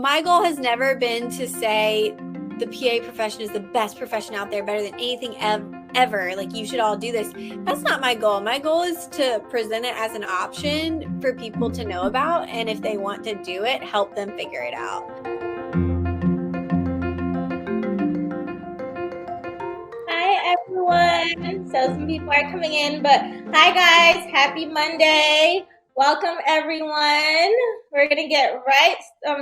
my goal has never been to say the PA profession is the best profession out there, better than anything ever. Like, you should all do this. That's not my goal. My goal is to present it as an option for people to know about. And if they want to do it, help them figure it out. Hi, everyone. So some people are coming in, but hi, guys. Happy Monday. Welcome, everyone. We're going to get right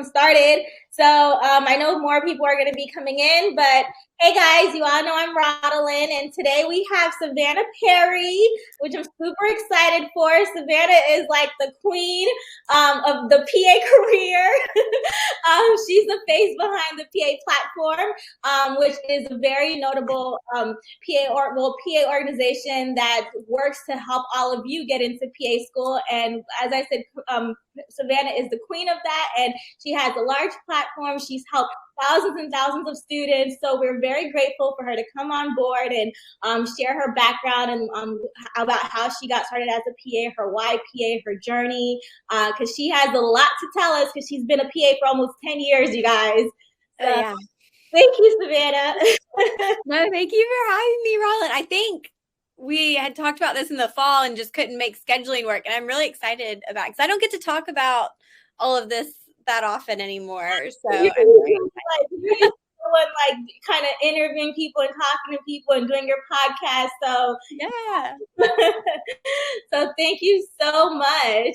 started. So I know more people are going to be coming in, but hey, guys, you all know I'm Rodalyn, and today we have Savanna Perry, which I'm super excited for. Savanna is like the queen of the PA career. She's the face behind the PA platform, which is a very notable PA organization that works to help all of you get into PA school. And as I said, Savanna is the queen of that, and she has a large platform. She's helped thousands and thousands of students. So we're very grateful for her to come on board and share her background and about how she got started as a PA, her why PA, her journey, because she has a lot to tell us because she's been a PA for almost 10 years, you guys. So, yeah. Thank you, Savanna. No, thank you for having me, Rodalyn. I think we had talked about this in the fall and just couldn't make scheduling work. And I'm really excited about it because I don't get to talk about all of this that often anymore. So I'm very excited. Like kind of interviewing people and talking to people and doing your podcast. So yeah. So thank you so much.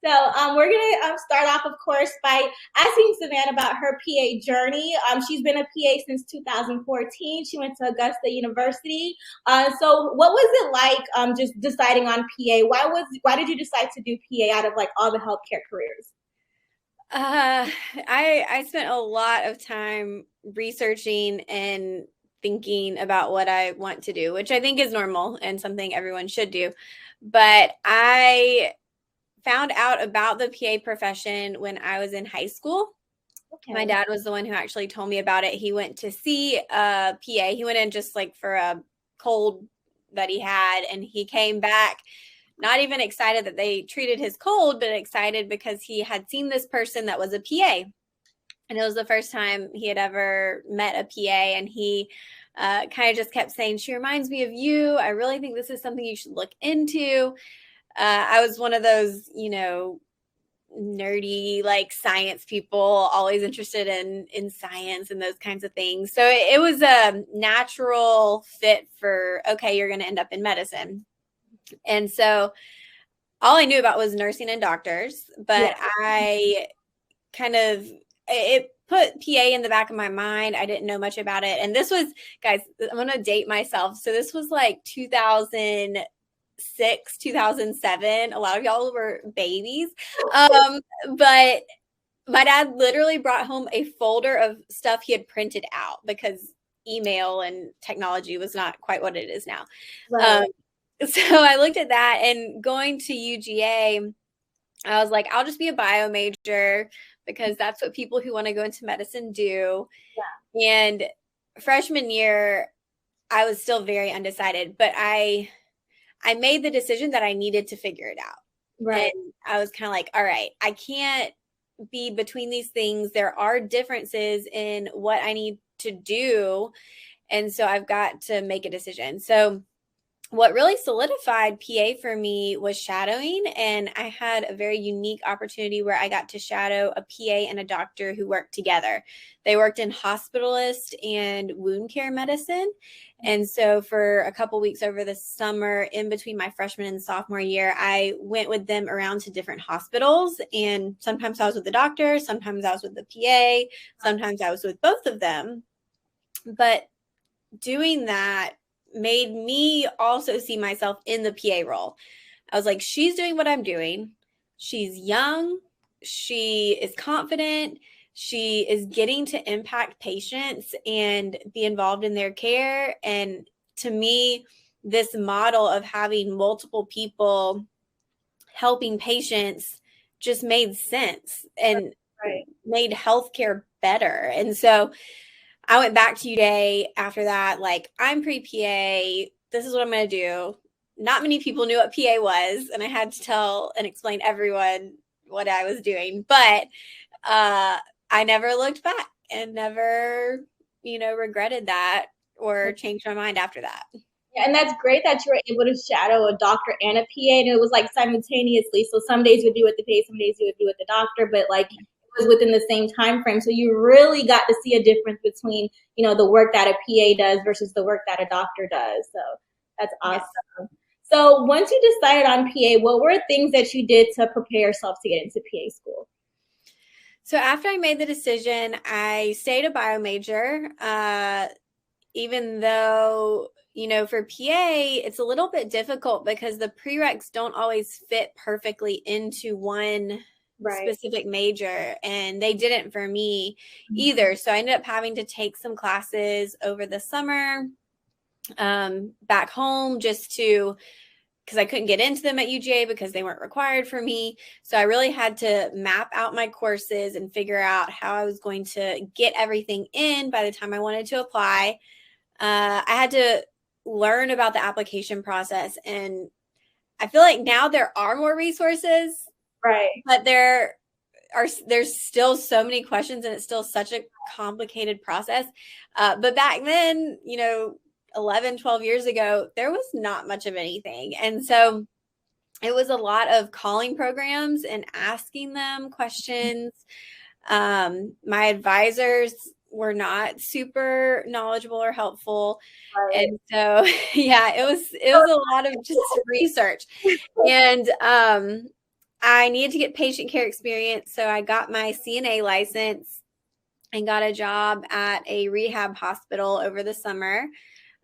So we're going to start off, of course, by asking Savanna about her PA journey. She's been a PA since 2014. She went to Augusta University. So what was it like just deciding on PA? Why did you decide to do PA out of like all the healthcare careers? I spent a lot of time researching and thinking about what I want to do, which I think is normal and something everyone should do. But I found out about the PA profession when I was in high school. Okay. My dad was the one who actually told me about it. He went to see a PA. He went in just like for a cold that he had, and he came back not even excited that they treated his cold, but excited because he had seen this person that was a PA. And it was the first time he had ever met a PA. And he kind of just kept saying, she reminds me of you. I really think this is something you should look into. I was one of those, nerdy, like science people, always interested in science and those kinds of things. So it was a natural fit for, okay, you're going to end up in medicine. And so all I knew about was nursing and doctors, but I kind of, it put PA in the back of my mind. I didn't know much about it. And this was, guys, I'm going to date myself. So this was like 2006, 2007. A lot of y'all were babies. But my dad literally brought home a folder of stuff he had printed out because email and technology was not quite what it is now. Right. So I looked at that, and going to UGA, I was like, I'll just be a bio major because that's what people who want to go into medicine do. Yeah. And freshman year, I was still very undecided, but I made the decision that I needed to figure it out. Right. And I was kind of like, all right, I can't be between these things. There are differences in what I need to do. And so I've got to make a decision. So what really solidified PA for me was shadowing. And I had a very unique opportunity where I got to shadow a PA and a doctor who worked together. They worked in hospitalist and wound care medicine. And so for a couple weeks over the summer, in between my freshman and sophomore year, I went with them around to different hospitals. And sometimes I was with the doctor, sometimes I was with the PA, sometimes I was with both of them. But doing that made me also see myself in the PA role. I was like, she's doing what I'm doing. She's young. She is confident. She is getting to impact patients and be involved in their care. And to me, this model of having multiple people helping patients just made sense and made healthcare better. And so I went back to UGA after that, like, I'm pre-PA. This is what I'm going to do. Not many people knew what PA was, and I had to tell and explain everyone what I was doing. But I never looked back and never, regretted that or changed my mind after that. Yeah, and that's great that you were able to shadow a doctor and a PA, and it was like simultaneously. So some days you would do it with the PA, some days you would do it with the doctor, but like it was within the same time frame. So you really got to see a difference between, the work that a PA does versus the work that a doctor does. So that's awesome. Yes. So once you decided on PA, what were things that you did to prepare yourself to get into PA school? So after I made the decision, I stayed a bio major, even though, for PA, it's a little bit difficult because the prereqs don't always fit perfectly into one specific major, and they didn't for me either. So I ended up having to take some classes over the summer back home just because I couldn't get into them at UGA because they weren't required for me. So I really had to map out my courses and figure out how I was going to get everything in by the time I wanted to apply. I had to learn about the application process, and I feel like now there are more resources, right? But there's still so many questions, and it's still such a complicated process. But back then, 11, 12 years ago, there was not much of anything. And so it was a lot of calling programs and asking them questions. My advisors were not super knowledgeable or helpful. Right. And so, yeah, it was a lot of just research. And I needed to get patient care experience. So I got my CNA license and got a job at a rehab hospital over the summer.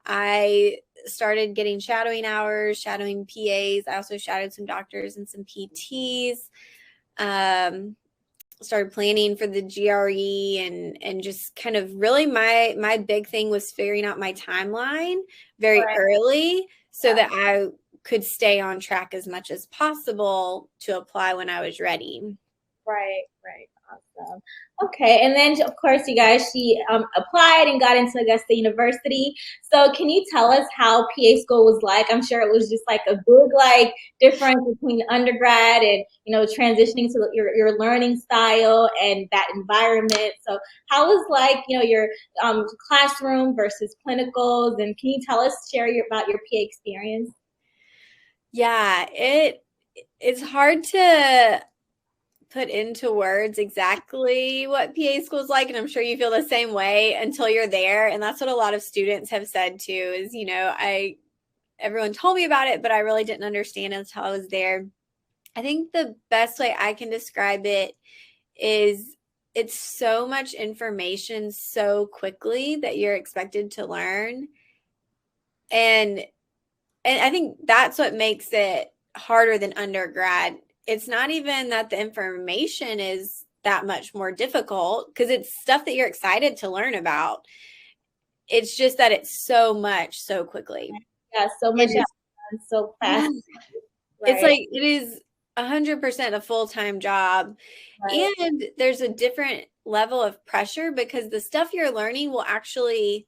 I started getting shadowing hours, shadowing PAs. I also shadowed some doctors and some PTs. Started planning for the GRE and just kind of really my big thing was figuring out my timeline very early so that I could stay on track as much as possible to apply when I was ready. Right. Awesome. Okay, and then of course, you guys, she applied and got into Augusta University. So, can you tell us how PA school was like? I'm sure it was just like a big difference between undergrad and transitioning to your learning style and that environment. So, how was your classroom versus clinicals? And can you tell us about your PA experience? Yeah, it's hard to put into words exactly what PA school is like, and I'm sure you feel the same way until you're there. And that's what a lot of students have said too, is everyone told me about it, but I really didn't understand until I was there. I think the best way I can describe it is it's so much information so quickly that you're expected to learn. And I think that's what makes it harder than undergrad. It's not even that the information is that much more difficult, because it's stuff that you're excited to learn about. It's just that it's so much so quickly. Yeah, so much so fast. It's like it is 100% a full-time job. And there's a different level of pressure because the stuff you're learning will actually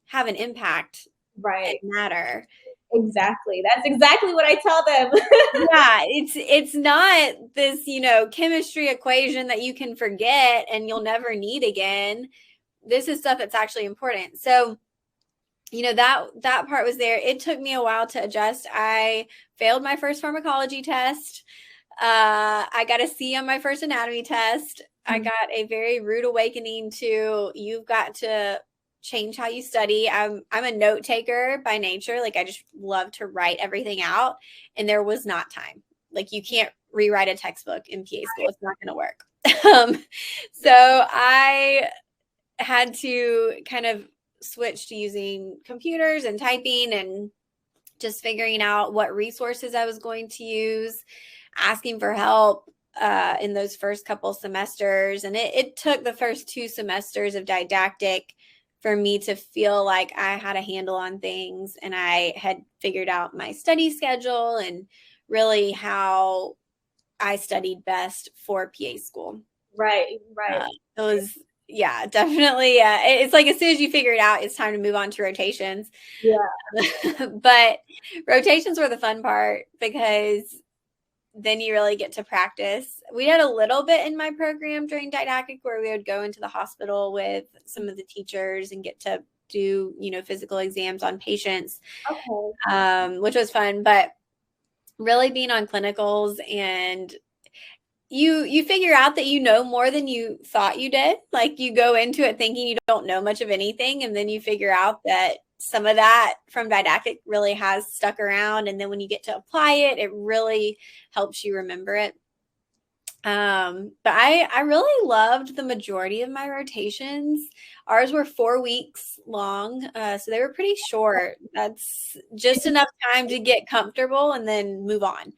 have an impact and matter. Exactly. That's exactly what I tell them. Yeah, it's not this, chemistry equation that you can forget and you'll never need again. This is stuff that's actually important. So, that part was there. It took me a while to adjust. I failed my first pharmacology test. I got a C on my first anatomy test. I got a very rude awakening to you've got to change how you study. I'm a note taker by nature. I just love to write everything out, and there was not time. You can't rewrite a textbook in PA school. It's not going to work. So I had to kind of switch to using computers and typing and just figuring out what resources I was going to use, asking for help in those first couple semesters. And it took the first 2 semesters of didactic for me to feel like I had a handle on things and I had figured out my study schedule and really how I studied best for PA school. Right. It was, yeah, definitely. It's like as soon as you figure it out, it's time to move on to rotations. Yeah. But rotations were the fun part because then you really get to practice. We had a little bit in my program during didactic where we would go into the hospital with some of the teachers and get to do, physical exams on patients, which was fun. But really being on clinicals, and you figure out that you know more than you thought you did. Like, you go into it thinking you don't know much of anything, and then you figure out that some of that from didactic really has stuck around. And then when you get to apply it, it really helps you remember it. But I really loved the majority of my rotations. Ours were 4 weeks long, so they were pretty short. That's just enough time to get comfortable and then move on.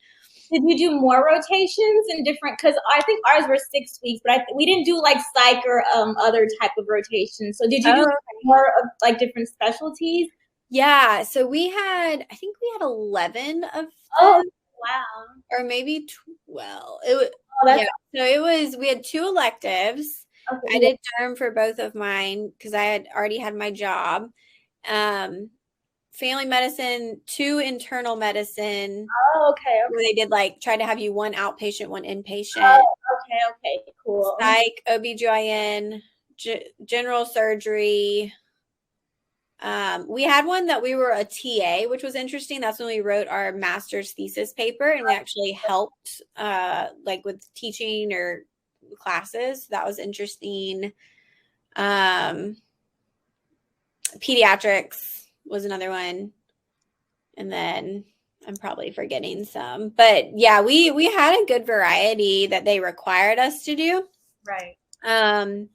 Did you do more rotations in different? Because I think ours were 6 weeks, but we didn't do like psych or other type of rotations. So did you do more of like different specialties? Yeah. So I think we had 11 of them. Oh, wow. Or maybe 12. So we had 2 electives. I did derm for both of mine because I had already had my job. Family medicine, 2 internal medicine. Oh, okay. Where they did try to have you 1 outpatient, 1 inpatient. Oh, okay, cool. Psych, OBGYN, general surgery. We had one that we were a TA, which was interesting. That's when we wrote our master's thesis paper, and we actually helped with teaching or classes. That was interesting. Pediatrics was another one. And then I'm probably forgetting some. But yeah, we had a good variety that they required us to do. Right. And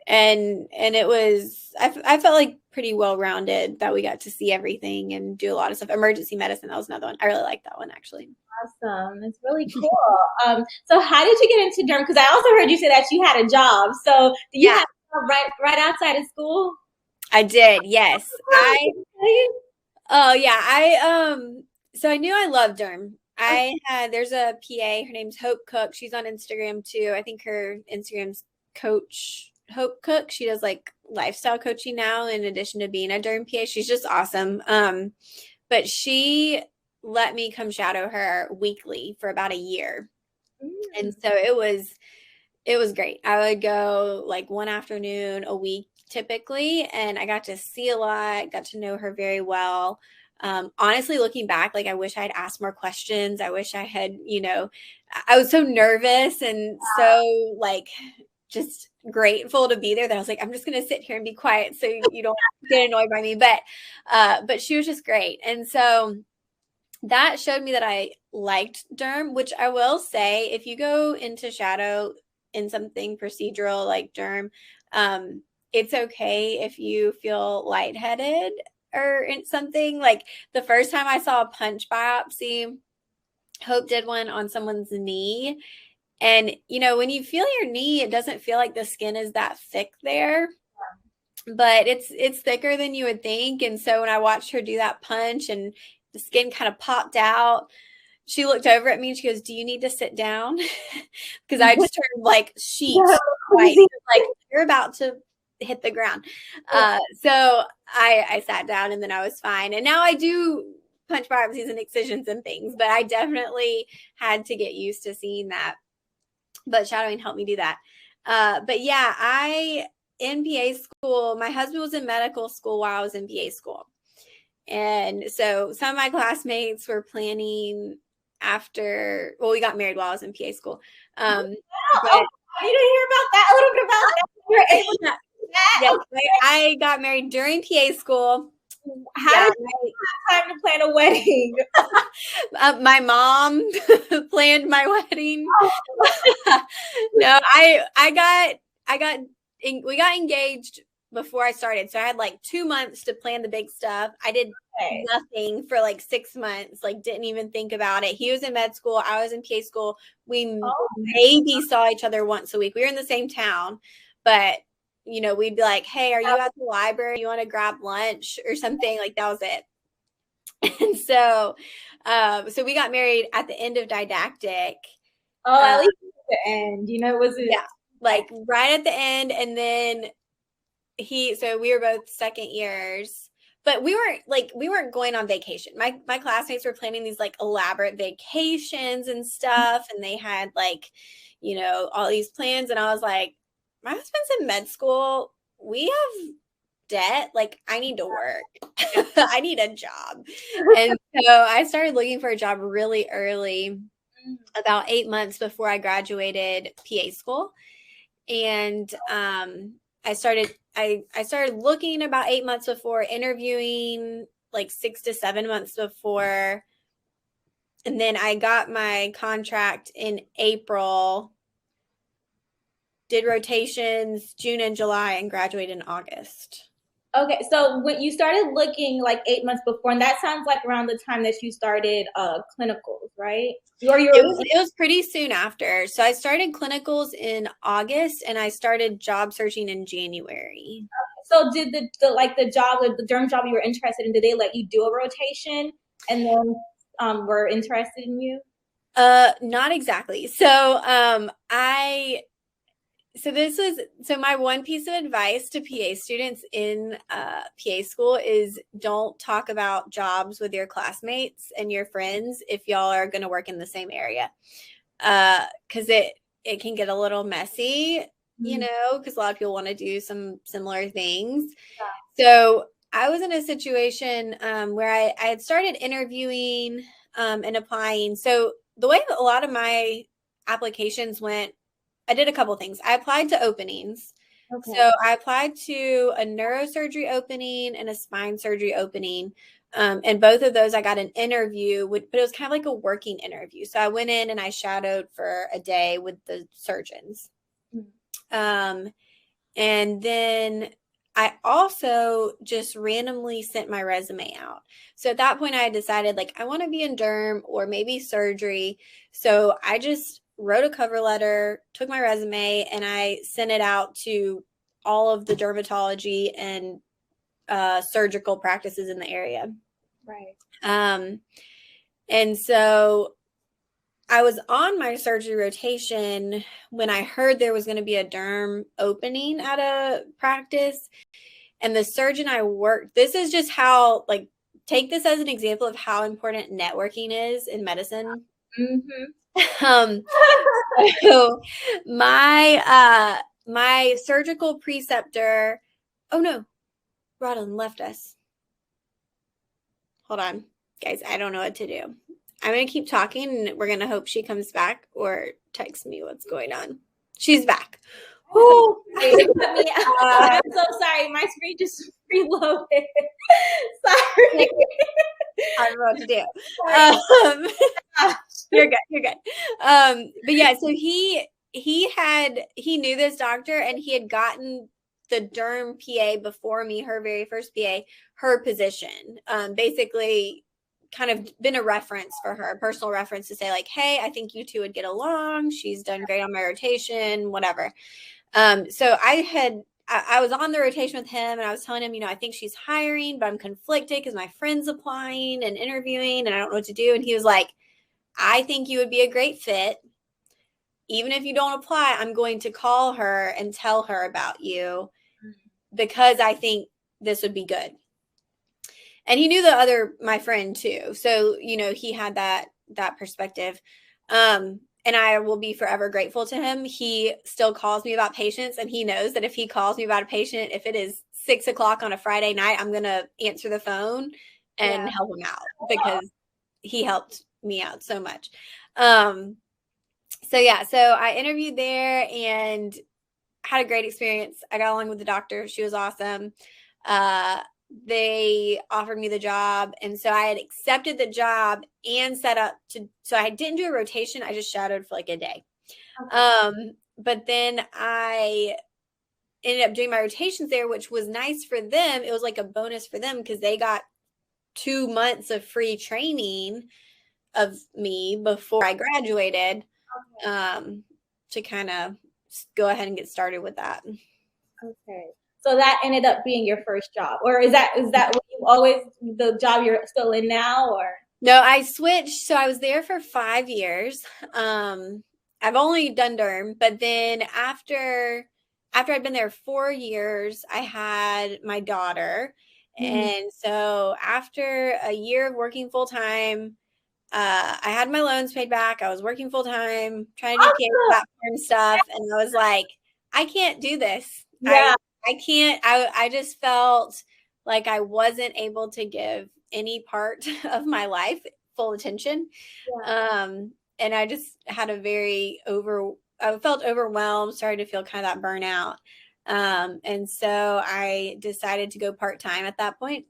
it was, I felt like pretty well-rounded that we got to see everything and do a lot of stuff. Emergency medicine, that was another one. I really liked that one, actually. Awesome. It's really cool. So how did you get into derm? Because I also heard you say that you had a job. So did you have a job right outside of school? I did, yes. So I knew I loved derm. There's a PA, her name's Hope Cook. She's on Instagram too. I think her Instagram's Coach Hope Cook. She does lifestyle coaching now in addition to being a derm PA. She's just awesome. But she let me come shadow her weekly for about a year. And so it was great. I would go 1 afternoon a week typically, and I got to see a lot, got to know her very well. Honestly, looking back, I wish I'd asked more questions. I wish I had, I was so nervous and so just grateful to be there that I was I'm just going to sit here and be quiet so you don't get annoyed by me. But she was just great. And so that showed me that I liked derm, which I will say, if you go into shadow in something procedural like derm, it's okay if you feel lightheaded or in something. The first time I saw a punch biopsy, Hope did one on someone's knee. And, when you feel your knee, it doesn't feel like the skin is that thick there, but it's thicker than you would think. And so when I watched her do that punch and the skin kind of popped out, she looked over at me and she goes, "Do you need to sit down?" Because I just turned sheets white, you're about to hit the ground. So I sat down and then I was fine. And now I do punch biopsies and excisions and things, but I definitely had to get used to seeing that. But shadowing helped me do that. But yeah, in PA school, my husband was in medical school while I was in PA school. And so some of my classmates were planning we got married while I was in PA school. I didn't hear about that, a little bit about that. You were able to do that? Yes, I got married during PA school. How did you have time to plan a wedding? My mom planned my wedding. No, we got engaged before I started. So I had 2 months to plan the big stuff. I did nothing for 6 months, didn't even think about it. He was in med school. I was in PA school. We maybe saw each other once a week. We were in the same town, but we'd be like, "Hey, are you at the library? You want to grab lunch or something?" That was it. And so we got married at the end of didactic. At least at the end, was it? Yeah, right at the end. And then we were both second years, but we weren't going on vacation. My classmates were planning these like elaborate vacations and stuff, and they had like, all these plans, and I was like, my husband's in med school. We have debt. Like, I need to work. I need a job. And so I started looking for a job really early, about 8 months before I graduated PA school. And I started looking about 8 months before, interviewing like 6 to 7 months before. And then I got my contract in April, did rotations June and July, and graduated in August. Okay, so when you started looking like 8 months before, and that sounds like around the time that you started clinicals, right? It was pretty soon after. So I started clinicals in August, and I started job searching in January. So did the derm job you were interested in, did they let you do a rotation and then were interested in you? Not exactly. So my one piece of advice to PA students in PA school is don't talk about jobs with your classmates and your friends if y'all are going to work in the same area, because it can get a little messy, because a lot of people want to do some similar things. Yeah. So I was in a situation where I had started interviewing and applying. So the way that a lot of my applications went, I did a couple things. I applied to openings. Okay. So I applied to a neurosurgery opening and a spine surgery opening. And both of those I got an interview with, but it was kind of like a working interview. So I went in and I shadowed for a day with the surgeons. Mm-hmm. And then I also just randomly sent my resume out. So at that point I decided like I want to be in derm or maybe surgery. So I just wrote a cover letter, took my resume, and I sent it out to all of the dermatology and surgical practices in the area. Right. And so I was on my surgery rotation when I heard there was going to be a derm opening at a practice. And the surgeon I worked, this is just how, like, take this as an example of how important networking is in medicine. Mm-hmm. So my surgical preceptor, oh no, Rodlin left us. Hold on, guys, I don't know what to do. I'm going to keep talking and we're going to hope she comes back or texts me what's going on. She's back. I'm so sorry. My screen just reloaded. Sorry. I don't know what to do. You're good. You're good. But yeah, so he knew this doctor and he had gotten the derm PA before me, her very first PA, her position. Basically kind of been a reference for her, a personal reference to say like, hey, I think you two would get along. She's done great on my rotation, whatever. So I was on the rotation with him and I was telling him, I think she's hiring, but I'm conflicted because my friend's applying and interviewing and I don't know what to do. And he was like, I think you would be a great fit. Even if you don't apply, I'm going to call her and tell her about you because I think this would be good. And he knew my friend too. So, he had that perspective. And I will be forever grateful to him. He still calls me about patients and he knows that if he calls me about a patient, if it is 6:00 on a Friday night, I'm going to answer the phone and help him out because he helped me out so much. So I interviewed there and had a great experience. I got along with the doctor. She was awesome. They offered me the job. And so I had accepted the job and set up so I didn't do a rotation. I just shadowed for like a day. Okay. But then I ended up doing my rotations there, which was nice for them. It was like a bonus for them because they got 2 months of free training of me before I graduated. Okay. To kind of go ahead and get started with that. Okay. So that ended up being your first job, or is that what you always, the job you're still in now, or? No, I switched. So I was there for 5 years. I've only done derm, but then after I'd been there 4 years, I had my daughter And so after a year of working full time, I had my loans paid back. I was working full time, trying to do PA platform stuff. And I was like, I can't do this. Yeah. I can't. I just felt like I wasn't able to give any part of my life full attention. And I just had I felt overwhelmed, started to feel kind of that burnout. And so I decided to go part-time at that point.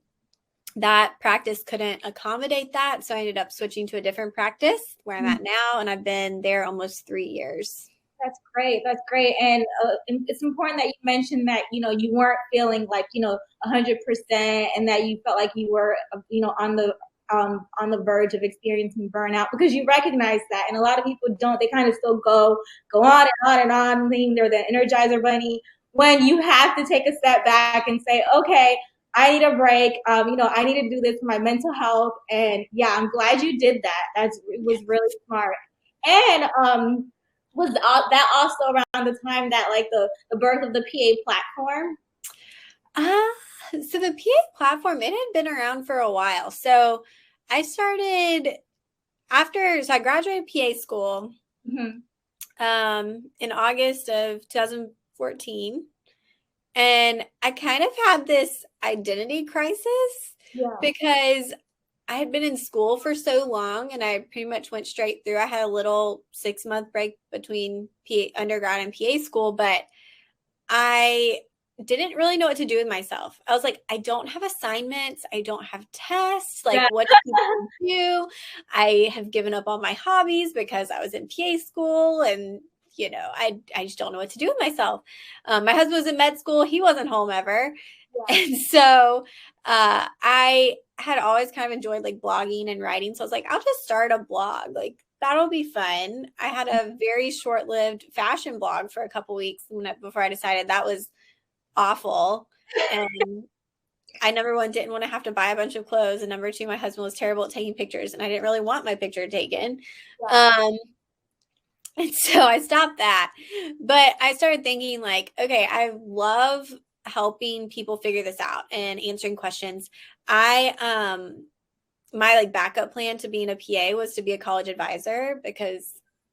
That practice couldn't accommodate that. So I ended up switching to a different practice where I'm at now. And I've been there almost 3 years. That's great. That's great. And it's important that you mentioned that, you weren't feeling like, 100% and that you felt like you were, on the verge of experiencing burnout, because you recognize that. And a lot of people don't. They kind of still go on and on and on, thinking they're the Energizer Bunny, when you have to take a step back and say, okay, I need a break. I need to do this for my mental health. And yeah, I'm glad you did that. It was really smart. And was that also around the time that like the birth of the PA platform? So the PA platform, it had been around for a while. So I started so I graduated PA school in August of 2014. And I kind of had this identity crisis because I had been in school for so long and I pretty much went straight through. I had a little 6-month break between undergrad and PA school, but I didn't really know what to do with myself. I was like, I don't have assignments. I don't have tests. Like, what do people do? I have given up on my hobbies because I was in PA school and I just don't know what to do with myself. My husband was in med school. He wasn't home ever. And so I had always kind of enjoyed like blogging and writing. So I was like, I'll just start a blog. Like, that'll be fun. I had a very short-lived fashion blog for a couple weeks before I decided that was awful. And I, number one, didn't want to have to buy a bunch of clothes. And number two, my husband was terrible at taking pictures and I didn't really want my picture taken. And so I stopped that. But I started thinking like, okay, I love helping people figure this out and answering questions. My like backup plan to being a PA was to be a college advisor, because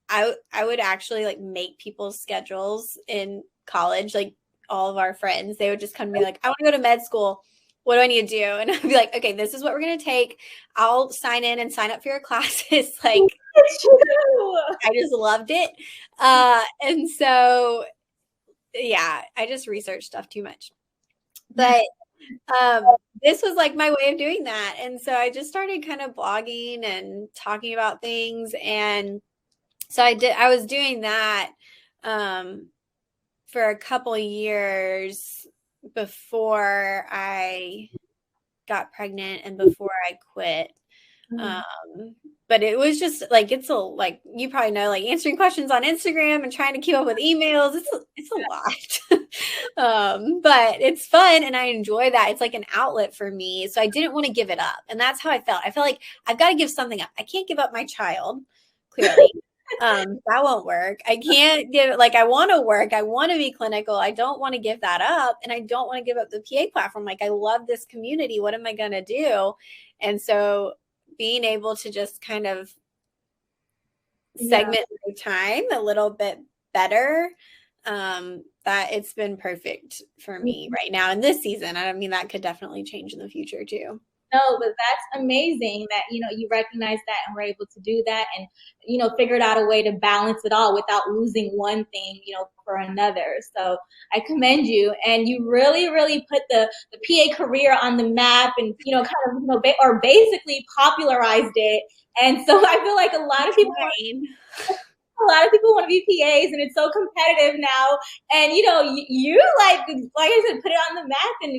I would actually like make people's schedules in college. Like all of our friends, they would just come to me like, I want to go to med school. What do I need to do? And I'd be like, okay, this is what we're going to take. I'll sign in and sign up for your classes. Like, I just loved it. And so, yeah, I just researched stuff too much. But this was like my way of doing that. And so I just started kind of blogging and talking about things. And so I was doing that for a couple of years before I got pregnant and before I quit. But it was just like, like you probably know, like answering questions on Instagram and trying to keep up with emails. It's a lot. But it's fun and I enjoy that. It's like an outlet for me. So I didn't want to give it up. And that's how I felt. I felt like I've got to give something up. I can't give up my child, clearly. That won't work. I can't give like, I want to work. I want to be clinical. I don't want to give that up. And I don't want to give up the PA platform. Like, I love this community. What am I going to do? And so being able to just kind of segment my time a little bit better, that it's been perfect for me right now in this season. I mean, that could definitely change in the future too. No, but that's amazing that, you recognize that and were able to do that and, figured out a way to balance it all without losing one thing, for another. So I commend you. And you really, really put the PA career on the map and, kind of, or basically popularized it. And so I feel like a lot of people want to be PAs and it's so competitive now. And, you like I said, put it on the map and,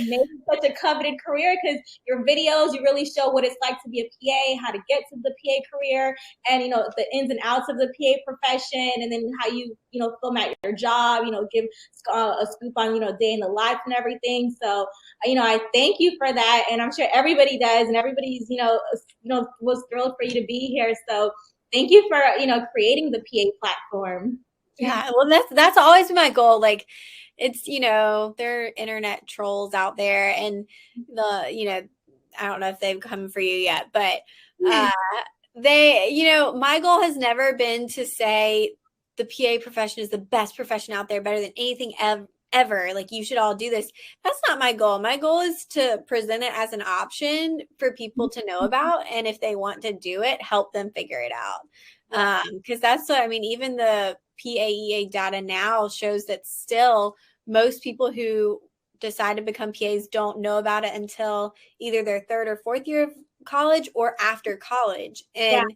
make it such a coveted career because your videos, you really show what it's like to be a PA, how to get to the PA career and, the ins and outs of the PA profession and then how you, film at your job, give a scoop on, day in the life and everything. So, I thank you for that. And I'm sure everybody does and everybody's, was thrilled for you to be here. So thank you for, creating the PA platform. Yeah. Well, that's always my goal. Like, it's, there are internet trolls out there, and I don't know if they've come for you yet, but my goal has never been to say the PA profession is the best profession out there, better than anything ever. Like, you should all do this. That's not my goal. My goal is to present it as an option for people to know about. And if they want to do it, help them figure it out. Because that's what, even the PAEA data now shows that still most people who decide to become PAs don't know about it until either their third or fourth year of college or after college. And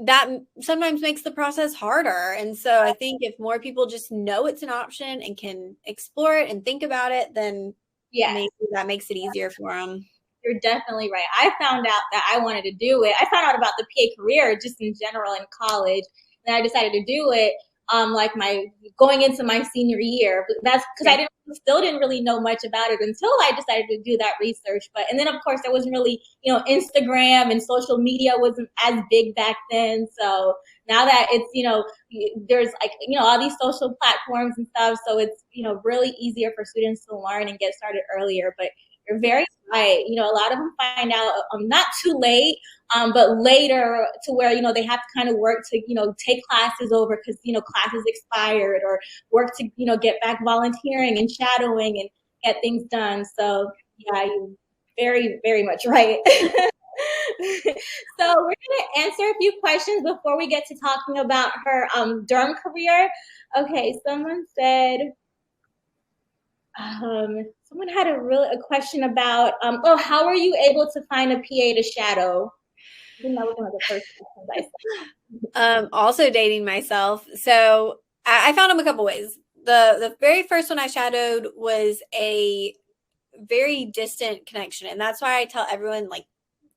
that sometimes makes the process harder. And so I think if more people just know it's an option and can explore it and think about it, then maybe that makes it easier for them. You're definitely right. I found out that I wanted to do it. I found out about the PA career just in general in college, and I decided to do it like going into my senior year. But that's because I still didn't really know much about it until I decided to do that research. And then of course there wasn't really, Instagram and social media wasn't as big back then. So now that it's, there's like, all these social platforms and stuff. So it's, really easier for students to learn and get started earlier. But you're very right. A lot of them find out not too late, but later to where, they have to kind of work to, take classes over because, classes expired, or work to, get back volunteering and shadowing and get things done. So yeah, you're very, very much right. So we're going to answer a few questions before we get to talking about her derm career. Okay, someone said, someone had a question about, how were you able to find a PA to shadow? I think that was one of the first questions I said. Also dating myself. So I found them a couple ways. The very first one I shadowed was a very distant connection. And that's why I tell everyone,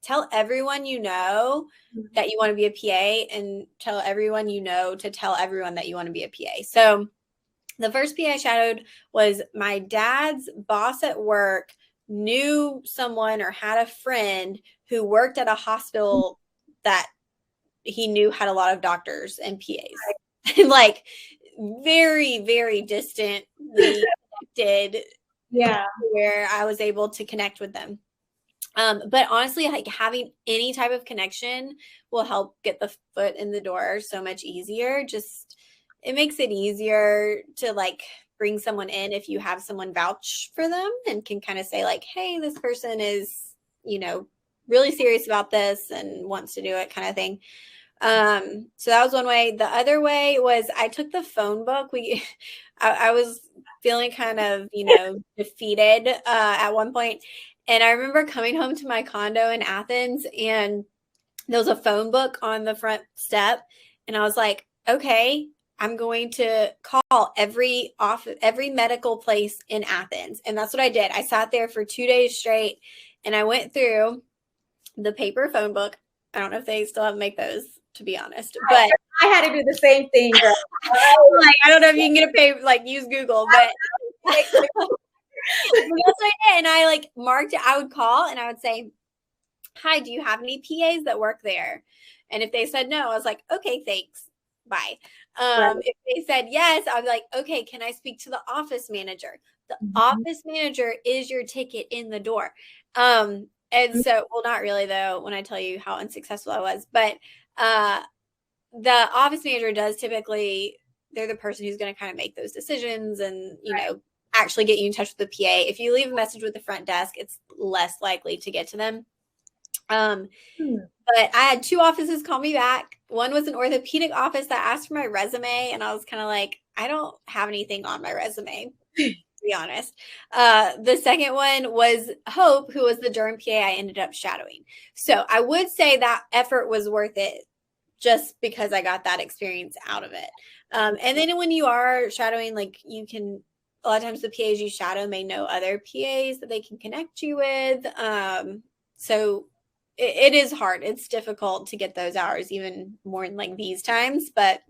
tell everyone you know that you want to be a PA, and tell everyone you know to tell everyone that you want to be a PA. So the first PA I shadowed was my dad's boss at work knew someone or had a friend who worked at a hospital that he knew had a lot of doctors and PAs. Like, very, very distantly connected. Yeah. Where I was able to connect with them. But honestly, like, having any type of connection will help get the foot in the door so much easier. Just, it makes it easier to bring someone in if you have someone vouch for them and can kind of say hey, this person is, really serious about this and wants to do it, kind of thing. So that was one way. The other way was I took the phone book. I was feeling kind of, defeated at one point. And I remember coming home to my condo in Athens, and there was a phone book on the front step. And I was like, okay, I'm going to call every medical place in Athens. And that's what I did. I sat there for 2 days straight, and I went through the paper phone book. I don't know if they still make those, to be honest, but I had to do the same thing, girl. I don't know if you can get a paper, use Google, but that's what I did. And I marked it. I would call and I would say, hi, do you have any PAs that work there? And if they said no, I was like, okay, thanks, bye. If they said yes, I was like, okay, can I speak to the office manager? The office manager is your ticket in the door. And so, well, not really though, when I tell you how unsuccessful I was, but the office manager does typically, they're the person who's going to kind of make those decisions and, actually get you in touch with the PA. If you leave a message with the front desk, it's less likely to get to them. But I had 2 offices call me back. One was an orthopedic office that asked for my resume, and I was kind of like, I don't have anything on my resume, to be honest. The second one was Hope, who was the derm PA I ended up shadowing. So I would say that effort was worth it, just because I got that experience out of it. And then when you are shadowing, you can, a lot of times the PAs you shadow may know other PAs that they can connect you with. So it is hard. It's difficult to get those hours, even more in these times, but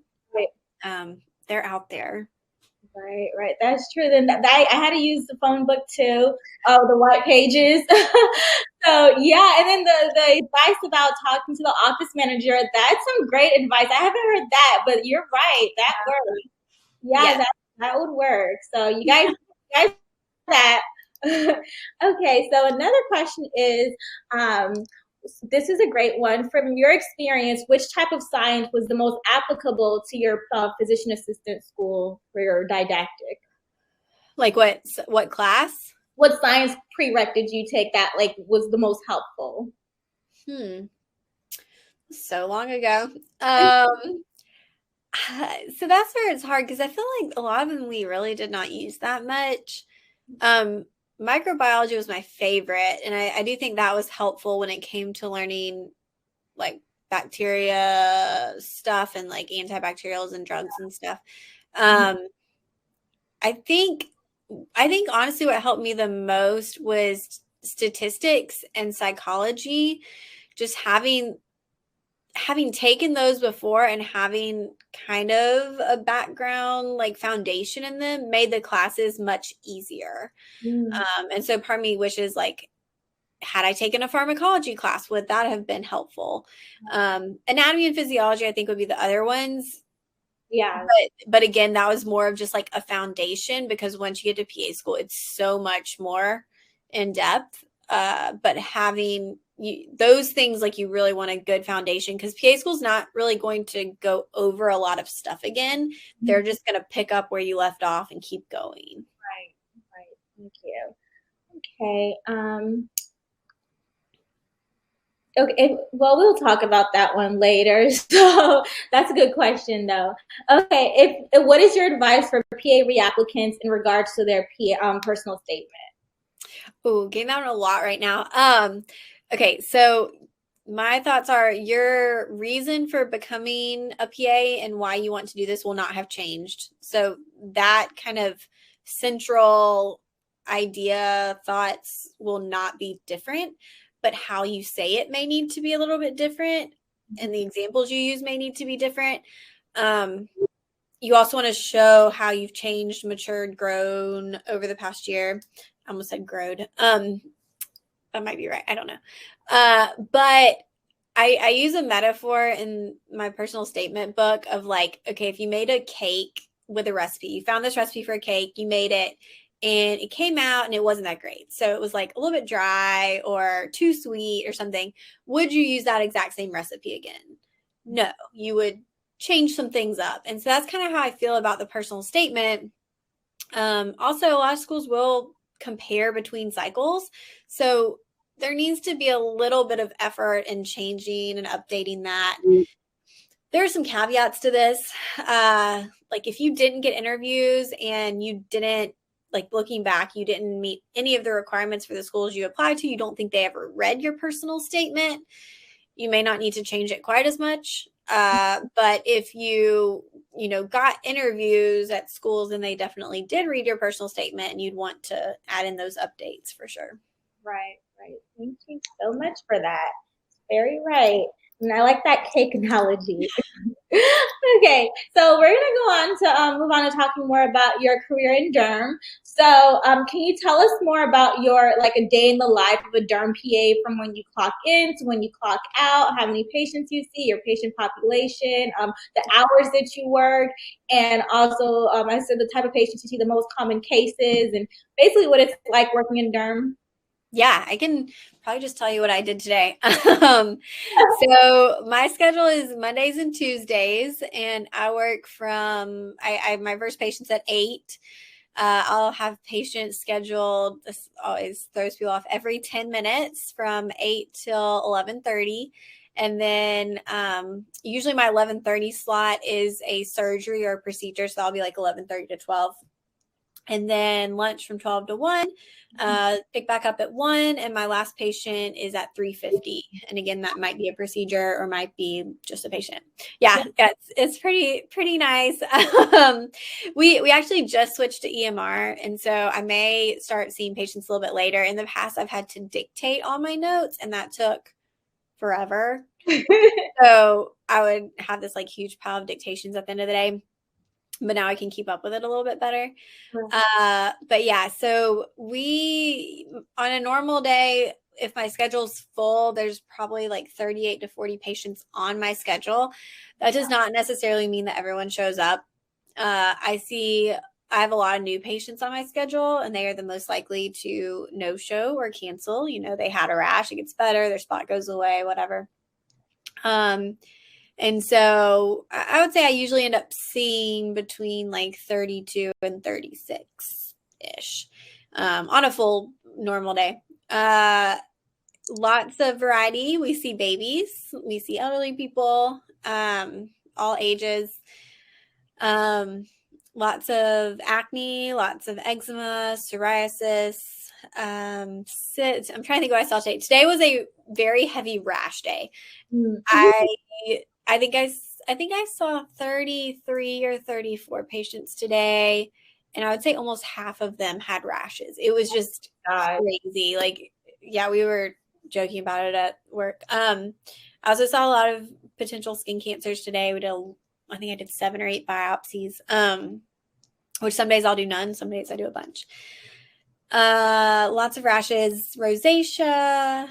they're out there. Right. That's true. Then I had to use the phone book too, the white pages. So yeah, and then the advice about talking to the office manager, that's some great advice. I haven't heard that, but you're right. That works. Yeah, that's That would work. So you guys that. Okay, so another question is, um, this is a great one. From your experience, which type of science was the most applicable to your physician assistant school for your didactic? Like what class? What science prereq did you take that like was the most helpful? So long ago. Um, so that's where it's hard because I feel like a lot of them we really did not use that much. Um, Microbiology was my favorite, and I do think that was helpful when it came to learning like bacteria stuff and like antibacterials and drugs and stuff. Um, I think honestly what helped me the most was statistics and psychology. Just having taken those before and having kind of a background like foundation in them made the classes much easier. Mm. And so part of me wishes like had I taken a pharmacology class, would that have been helpful? Anatomy and physiology, I think, would be the other ones. Yeah. But again, that was more of just like a foundation because once you get to PA school, it's so much more in depth. But having those things, like you really want a good foundation because PA school is not really going to go over a lot of stuff again. They're just going to pick up where you left off and keep going. Right, right. Thank you. Okay. Okay, well, we'll talk about that one later. So that's a good question, though. Okay, if what is your advice for PA reapplicants in regards to their personal statement? Oh, getting out a lot right now. Okay, so my thoughts are your reason for becoming a PA and why you want to do this will not have changed. So that kind of central idea, thoughts will not be different, but how you say it may need to be a little bit different, and the examples you use may need to be different. You also want to show how you've changed, matured, grown over the past year. I almost said growed. That might be right. I don't know. But I use a metaphor in my personal statement book of like, okay, if you made a cake with a recipe, you found this recipe for a cake, you made it, and it came out and it wasn't that great. So it was like a little bit dry or too sweet or something. Would you use that exact same recipe again? No, you would change some things up. And so that's kind of how I feel about the personal statement. Also, a lot of schools will compare between cycles. So there needs to be a little bit of effort in changing and updating that. There are some caveats to this. Like if you didn't get interviews and you didn't, like looking back, you didn't meet any of the requirements for the schools you applied to, you don't think they ever read your personal statement, you may not need to change it quite as much. But if got interviews at schools and they definitely did read your personal statement and you'd want to add in those updates for sure. Right, right. Thank you so much for that. Very right. And I like that cake analogy. Okay, so we're gonna go on to move on to talking more about your career in derm. So, can you tell us more about your like a day in the life of a derm PA from when you clock in to when you clock out? How many patients you see, your patient population, the hours that you work, and also I said the type of patients you see, the most common cases, and basically what it's like working in derm. Yeah, I can probably just tell you what I did today. So my schedule is Mondays and Tuesdays, and I work from I my first patient's at 8. I'll have patients scheduled. This always throws people off every 10 minutes from 8 till 11:30. And then usually my 11:30 slot is a surgery or a procedure. So that'll be like 11:30 to 12. And then lunch from 12 to 1, pick back up at 1, and my last patient is at 3:50. And again, that might be a procedure or might be just a patient. Yeah, it's pretty nice. We actually just switched to EMR, and so I may start seeing patients a little bit later. In the past, I've had to dictate all my notes, and that took forever. So I would have this like huge pile of dictations at the end of the day, but now I can keep up with it a little bit better. But yeah, so we, on a normal day, if my schedule's full, there's probably like 38 to 40 patients on my schedule. That does not necessarily mean that everyone shows up. I see I have a lot of new patients on my schedule, and they are the most likely to no-show or cancel. You know, they had a rash, it gets better, their spot goes away, whatever. And so I would say I usually end up seeing between like 32 and 36-ish on a full normal day. Lots of variety. We see babies, we see elderly people, all ages. Lots of acne, lots of eczema, psoriasis. I'm trying to think what I saw today. Today was a very heavy rash day. I think I saw 33 or 34 patients today, and I would say almost half of them had rashes. It was just crazy. Like, yeah, we were joking about it at work. I also saw a lot of potential skin cancers today. I think I did 7 or 8 biopsies, which some days I'll do none, some days I do a bunch. Lots of rashes, rosacea,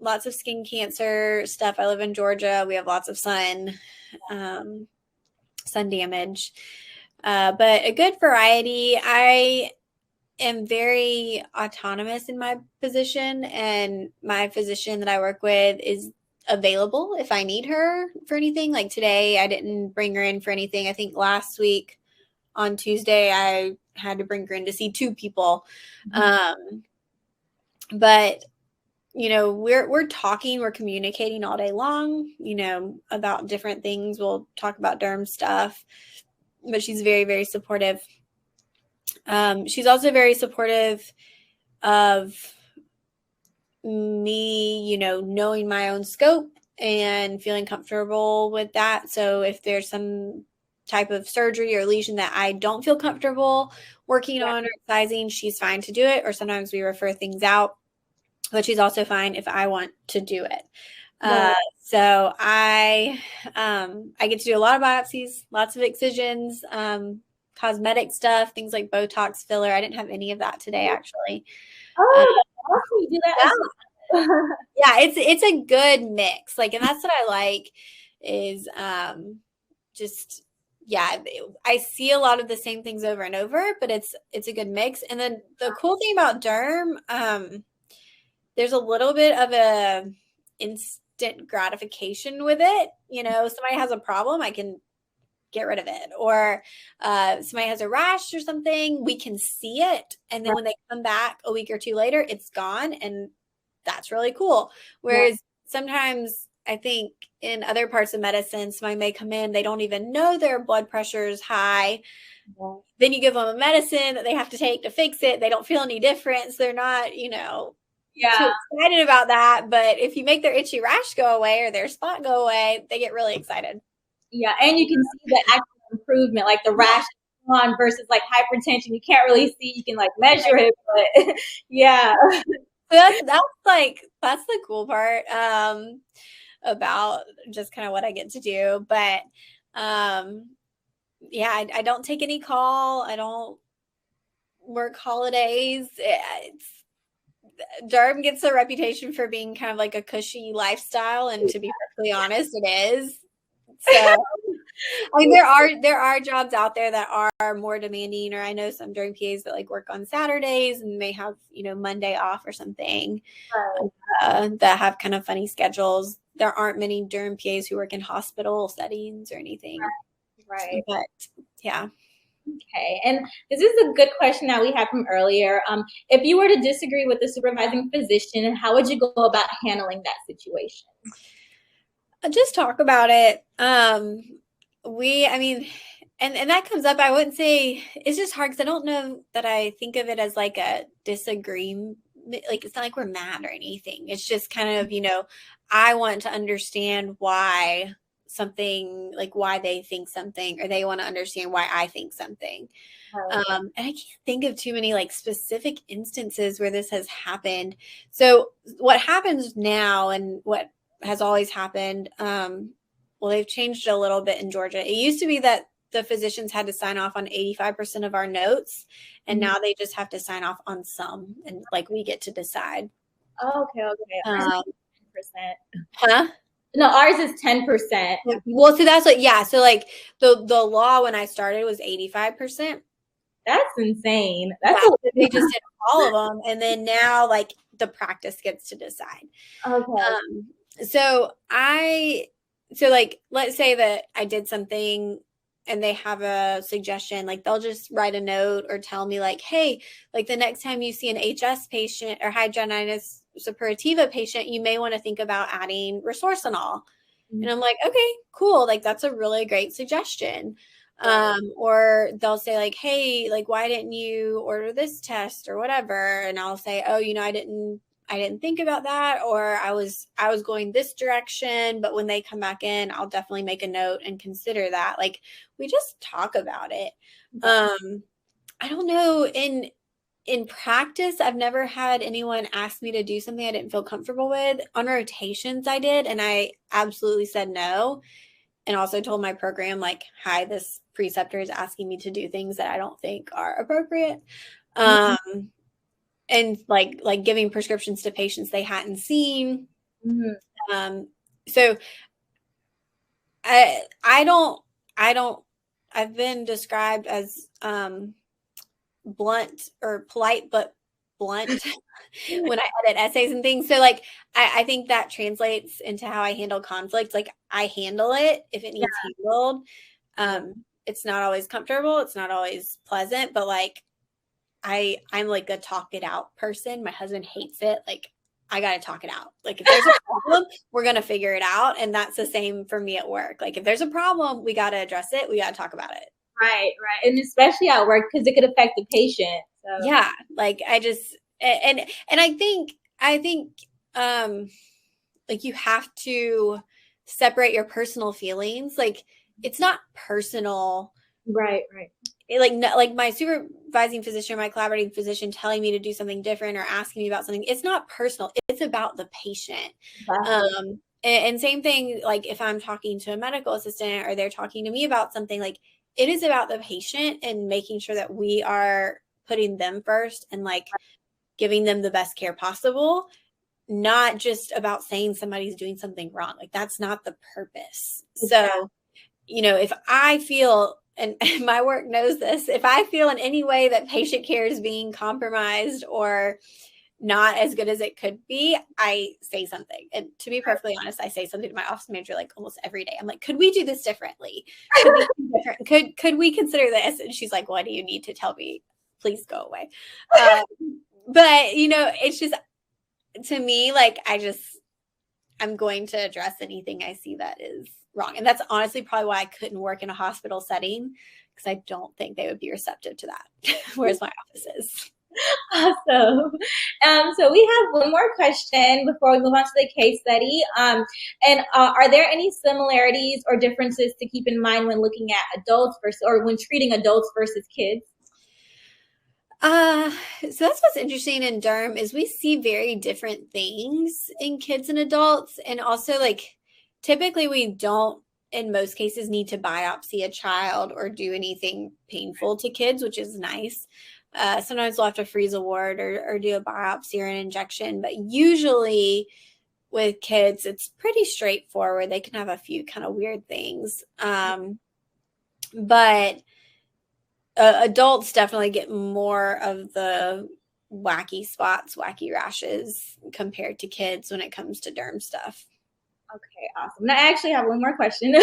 lots of skin cancer stuff. I live in Georgia. We have lots of sun damage, but a good variety. I am very autonomous in my position, and my physician that I work with is available if I need her for anything. Like today, I didn't bring her in for anything. I think last week on Tuesday, I had to bring her in to see 2 people. But you know, we're talking, we're communicating all day long, you know, about different things. We'll talk about derm stuff, but she's very, very supportive. She's also very supportive of me, you know, knowing my own scope and feeling comfortable with that. So if there's some type of surgery or lesion that I don't feel comfortable working on or sizing, she's fine to do it. Or sometimes we refer things out, but she's also fine if I want to do it. So I get to do a lot of biopsies, lots of excisions, cosmetic stuff, things like Botox, filler. I didn't have any of that today, actually. Oh, that's awesome. You do that as well. Yeah, it's a good mix. Like, and that's what I like is just, yeah, I see a lot of the same things over and over, but it's a good mix. And then the cool thing about derm, there's a little bit of a instant gratification with it. You know, somebody has a problem, I can get rid of it. Or somebody has a rash or something, we can see it. And then when they come back a week or 2 later, it's gone. And that's really cool. Whereas sometimes I think in other parts of medicine, somebody may come in, they don't even know their blood pressure is high. Then you give them a medicine that they have to take to fix it. They don't feel any difference. They're not, you know, too excited about that. But if you make their itchy rash go away or their spot go away, they get really excited. Yeah, and you can see the actual improvement, like the rash on versus like hypertension. You can't really see, you can like measure it, but yeah. That's the cool part about just kind of what I get to do. But yeah, I don't take any call. I don't work holidays. Derm gets a reputation for being kind of like a cushy lifestyle, and to be perfectly honest, it is. So I mean, there are jobs out there that are more demanding, or I know some derm PAs that like work on Saturdays and may have, you know, Monday off or something, that have kind of funny schedules. There aren't many derm PAs who work in hospital settings or anything. Right. But yeah. Okay. And this is a good question that we had from earlier. If you were to disagree with the supervising physician, how would you go about handling that situation? Just talk about it. And that comes up. I wouldn't say it's just hard because I don't know that I think of it as like a disagreement. Like, it's not like we're mad or anything. It's just kind of, you know, I want to understand why something, like why they think something, or they want to understand why I think something. And I can't think of too many like specific instances where this has happened. So what happens now, and what has always happened, well, they've changed it a little bit in Georgia. It used to be that the physicians had to sign off on 85% of our notes, and now they just have to sign off on some, and like we get to decide. Okay. 100%. Huh? No, ours is 10%. Well, so that's what, yeah. So like the law when I started was 85%. That's insane. That's Yeah, they just did all of them, and then now like the practice gets to decide. okay. So like let's say that I did something and they have a suggestion, like they'll just write a note or tell me like, hey, like the next time you see an HS patient or hidradenitis suppurativa patient, you may want to think about adding resorcinol. And I'm like, okay, cool. Like that's a really great suggestion. Or they'll say like, hey, like why didn't you order this test or whatever? And I'll say, oh, I didn't think about that, or I was going this direction, but when they come back in, I'll definitely make a note and consider that. Like we just talk about it. I don't know, in practice, I've never had anyone ask me to do something I didn't feel comfortable with. On rotations, I did, and I absolutely said no. And also told my program, like, hi, this preceptor is asking me to do things that I don't think are appropriate. And like giving prescriptions to patients they hadn't seen. So I don't, I've been described as blunt or polite, but blunt when I edit essays and things. So like, I think that translates into how I handle conflict. Like I handle it if it needs handled. It's not always comfortable. It's not always pleasant, but like, I'm like a talk it out person. My husband hates it. Like I got to talk it out. Like if there's a problem, we're going to figure it out. And that's the same for me at work. Like if there's a problem, we got to address it. We got to talk about it. Right. And especially at work, because it could affect the patient. So. Yeah. Like I just, and I think, like you have to separate your personal feelings. Like it's not personal. Right. Like my supervising physician, my collaborating physician telling me to do something different or asking me about something, it's not personal. It's about the patient. Exactly. And same thing, like if I'm talking to a medical assistant or they're talking to me about something, like it is about the patient and making sure that we are putting them first and like giving them the best care possible, not just about saying somebody's doing something wrong. Like that's not the purpose. So, if I feel, and my work knows this, if I feel in any way that patient care is being compromised or not as good as it could be, I say something. And to be perfectly honest, I say something to my office manager like almost every day. I'm like, could we do this differently? Could we consider this? And she's like, what do you need to tell me? Please go away. But it's just, to me, like I'm going to address anything I see that is wrong. And that's honestly probably why I couldn't work in a hospital setting, because I don't think they would be receptive to that. Whereas my office is. Awesome. So we have one more question before we move on to the case study. Are there any similarities or differences to keep in mind when looking at adults or when treating adults versus kids? So that's what's interesting in derm is we see very different things in kids and adults. And also like typically we don't, in most cases, need to biopsy a child or do anything painful to kids, which is nice. Sometimes we'll have to freeze a ward or do a biopsy or an injection, but usually with kids, it's pretty straightforward. They can have a few kind of weird things. But adults definitely get more of the wacky spots, wacky rashes compared to kids when it comes to derm stuff. Okay, awesome. Now I actually have one more question.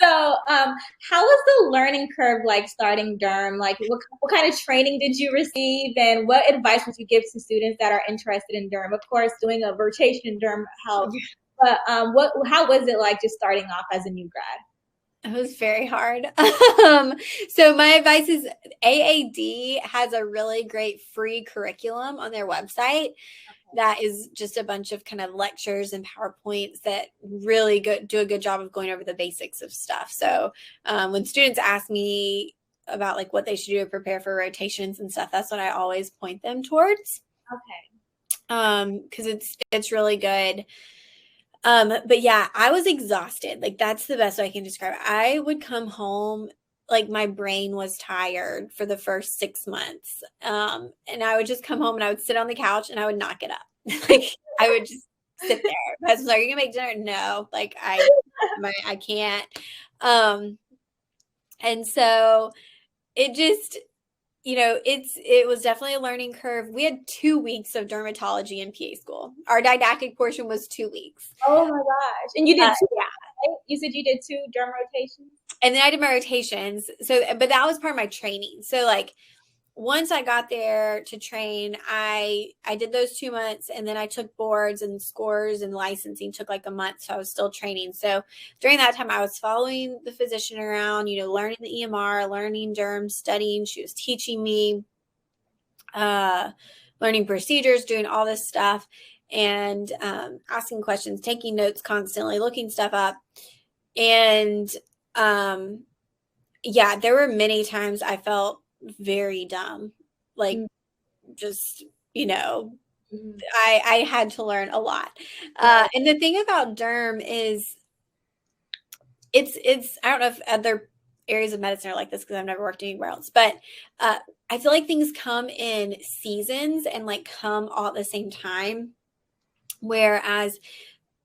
So, how was the learning curve like starting derm? Like, what kind of training did you receive, and what advice would you give to students that are interested in derm? Of course, doing a rotation in derm helps, but how was it like just starting off as a new grad? It was very hard. So my advice is AAD has a really great free curriculum on their website. That is just a bunch of kind of lectures and PowerPoints that really do a good job of going over the basics of stuff. So when students ask me about like what they should do to prepare for rotations and stuff, that's what I always point them towards. Okay. Because it's really good. But yeah, I was exhausted. Like that's the best way I can describe it. I would come home, like my brain was tired for the first 6 months. And I would just come home and I would sit on the couch and I would not get up. Like I would just sit there. My husband's like, are you gonna make dinner? No, like I can't. And so it just, it was definitely a learning curve. We had 2 weeks of dermatology in PA school. Our didactic portion was 2 weeks. Oh my gosh. And you did two, Yeah. right? You said you did 2 derm rotations? And then I did my rotations. So, but that was part of my training. So like once I got there to train, I did those 2 months, and then I took boards and scores, and licensing took like a month. So I was still training. So during that time, I was following the physician around, learning the EMR, learning derm, studying. She was teaching me, learning procedures, doing all this stuff, and asking questions, taking notes constantly, looking stuff up. And yeah, there were many times I felt very dumb, like just, I had to learn a lot. And the thing about derm is it's I don't know if other areas of medicine are like this because I've never worked anywhere else, but I feel like things come in seasons and like come all at the same time. Whereas,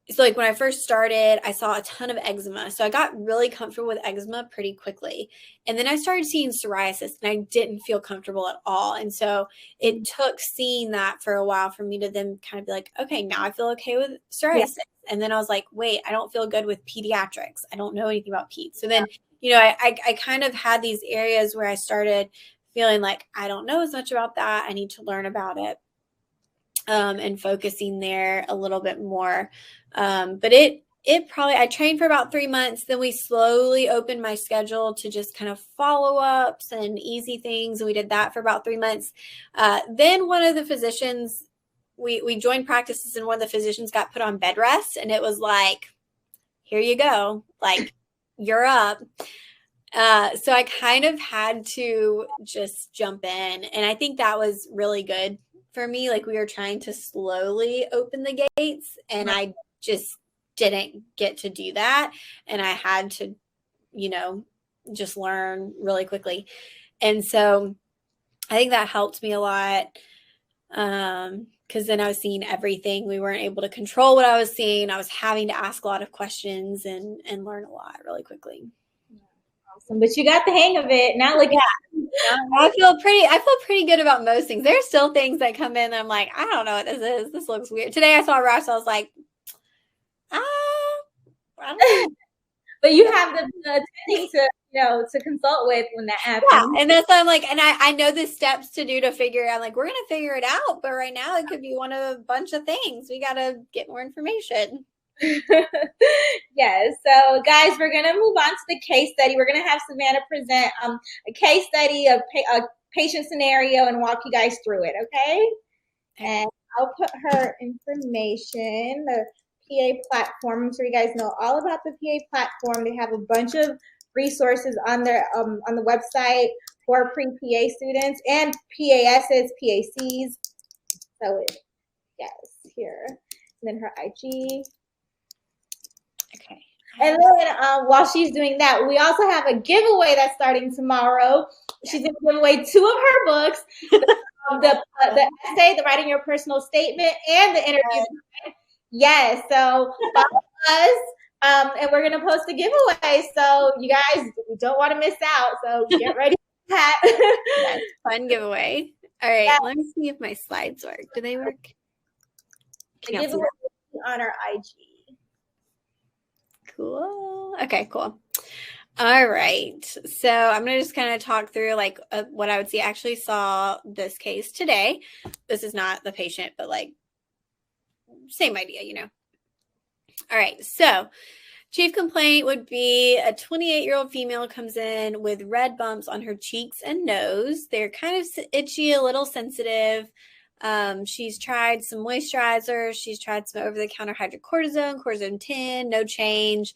so like when I first started, I saw a ton of eczema. So I got really comfortable with eczema pretty quickly. And then I started seeing psoriasis, and I didn't feel comfortable at all. And so it took seeing that for a while for me to then kind of be like, okay, now I feel okay with psoriasis. Yeah. And then I was like, wait, I don't feel good with pediatrics. I don't know anything about peds. So then, I kind of had these areas where I started feeling like I don't know as much about that. I need to learn about it. And focusing there a little bit more. But I trained for about 3 months. Then we slowly opened my schedule to just kind of follow-ups and easy things. And we did that for about 3 months. Then one of the physicians, we joined practices, and one of the physicians got put on bed rest. And it was like, here you go. Like, you're up. So I kind of had to just jump in. And I think that was really good for me. Like, we were trying to slowly open the gates, and I just didn't get to do that. And I had to, just learn really quickly. And so I think that helped me a lot. Because then I was seeing everything. We weren't able to control what I was seeing. I was having to ask a lot of questions and learn a lot really quickly. Awesome. But you got the hang of it. Now look at I feel pretty good about most things. There's still things that come in that I'm like, I don't know what this is. This looks weird. Today I saw a rash. I was like, I don't know. But you have the thing to consult with when that happens. Yeah, and that's why I'm like, and I know the steps to do to figure it out. Like, we're gonna figure it out, but right now it could be one of a bunch of things. We gotta get more information. Yes. So guys, we're going to move on to the case study. We're going to have Savanna present a case study of a patient scenario and walk you guys through it. Okay. And I'll put her information, the PA platform, so you guys know all about the PA platform. They have a bunch of resources on their on the website for pre-PA students and PASs, PACs. So yes, here. And then her IG. Okay. And then while she's doing that, we also have a giveaway that's starting tomorrow. She's going to give away 2 of her books, the essay, the writing your personal statement, and the interview. Yes, so follow us, and we're going to post a giveaway. So you guys don't want to miss out. So get ready for that. Yes, fun giveaway. All right, yes. Let me see if my slides work. Do they work? The giveaway on our IG. Cool. Okay, cool. All right. So I'm going to just kind of talk through like what I would see. I actually saw this case today. This is not the patient, but like same idea, All right. So chief complaint would be a 28-year-old female comes in with red bumps on her cheeks and nose. They're kind of itchy, a little sensitive. She's tried some moisturizer. She's tried some over-the-counter hydrocortisone, cortisone 10, no change.